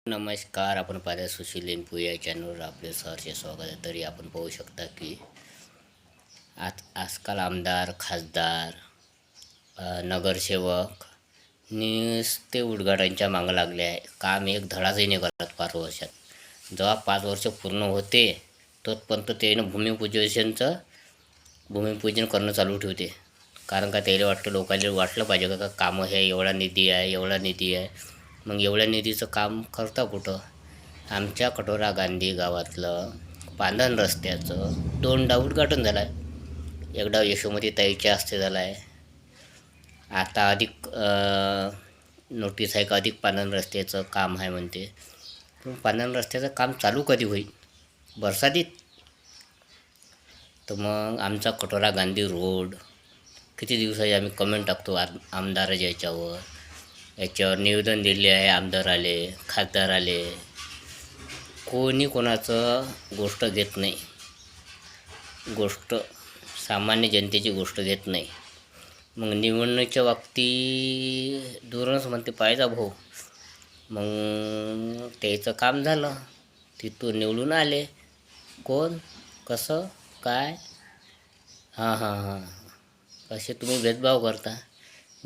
नमस्कार. आपण पाहता सुशील इन्फो या चॅनलवर आपले सहर्ष स्वागत आहे. तरी आपण पाहू शकता की आजकाल आमदार, खासदार, नगरसेवक नुसते उद्घाटनाच्या मागं लागले आहे. काम एक धडाचंही नाही करत 5 वर्षात. जेव्हा 5 वर्ष पूर्ण होते तोपर्यंत त्यानं भूमिपूजन करणं चालू ठेवते. कारण का त्याला वाटतं, लोकांना वाटलं पाहिजे का कामं हे एवढा निधी आहे. मग एवढ्या निधीचं काम करता कुठं? आमच्या कटोरा गांधी गावातलं पांधन रस्त्याचं 2दा उद्घाटन झालं आहे. एकदा यशोमती ताईच्या हस्ते झालं आहे. आता अधिक नोटीस आहे का अधिक पांधन रस्त्याचं काम आहे म्हणते. पण पांधन रस्त्याचं काम चालू कधी होईल? बरसातीत? तर मग आमचा कटोरा गांधी रोड किती दिवसाची आम्ही कमेंट टाकतो आमदाराच्या याच्यावर निवेदन दिले आहे. आमदार आले, खासदार आले, कोणी कोणाचं गोष्ट घेत नाही. सामान्य जनतेची गोष्ट घेत नाही. मग निवडणुकीच्या बाबतीत दूरच म्हणते पाहिजे भाऊ. मग त्याचं काम झालं, तिथून निवडून आले. कोण, कसं, काय? हां कसे तुम्ही भेदभाव करता.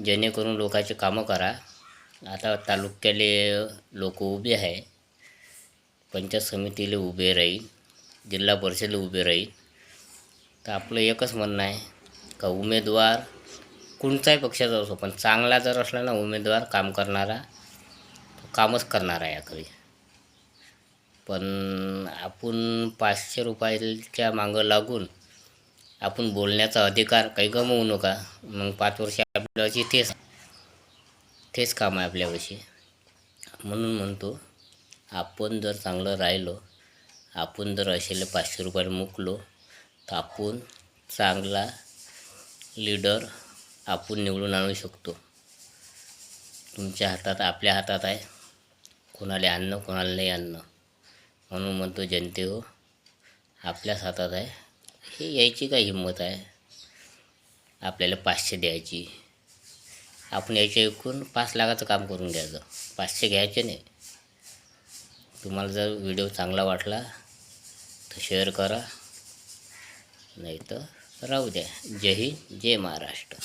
जेणेकरून लोकांचे कामं करा. आता तालुक्याले लोक उभे आहे, पंचायत समितीला उभे राहील, जिल्हा परिषदेला उभे राहील. तर आपलं एकच म्हणणं आहे का उमेदवार कोणताही पक्षाचा असो, पण चांगला जर असला ना उमेदवार, काम करणारा, तो कामच करणार आहे आखरी. पण आपण 500 रुपयाच्या मागं लागून आपण बोलण्याचा अधिकार काही गमावू नका. मग 5 वर्ष आपल्याशी तेच काम आहे आपल्यापाशी. म्हणून म्हणतो, आपण जर चांगलं राहिलो, आपण जर असेले 500 रुपयाला मुकलो, तर आपण चांगला लीडर आपण निवडून आणू शकतो. तुमच्या हातात, आपल्या हातात आहे, कोणाला आणणं, कोणाला नाही आणणं. म्हणून म्हणतो जनते हो, आपल्याच हातात आहे. हे यायची काय हिंमत आहे आपल्याला 500 द्यायची? आपण याच्या ऐकून 5 लाखाचं काम करून घ्यायचं, 500 घ्यायचे नाही. तुम्हाला जर व्हिडिओ चांगला वाटला तर शेअर करा, नाही तर राहू द्या. जय हिंद, जय महाराष्ट्र.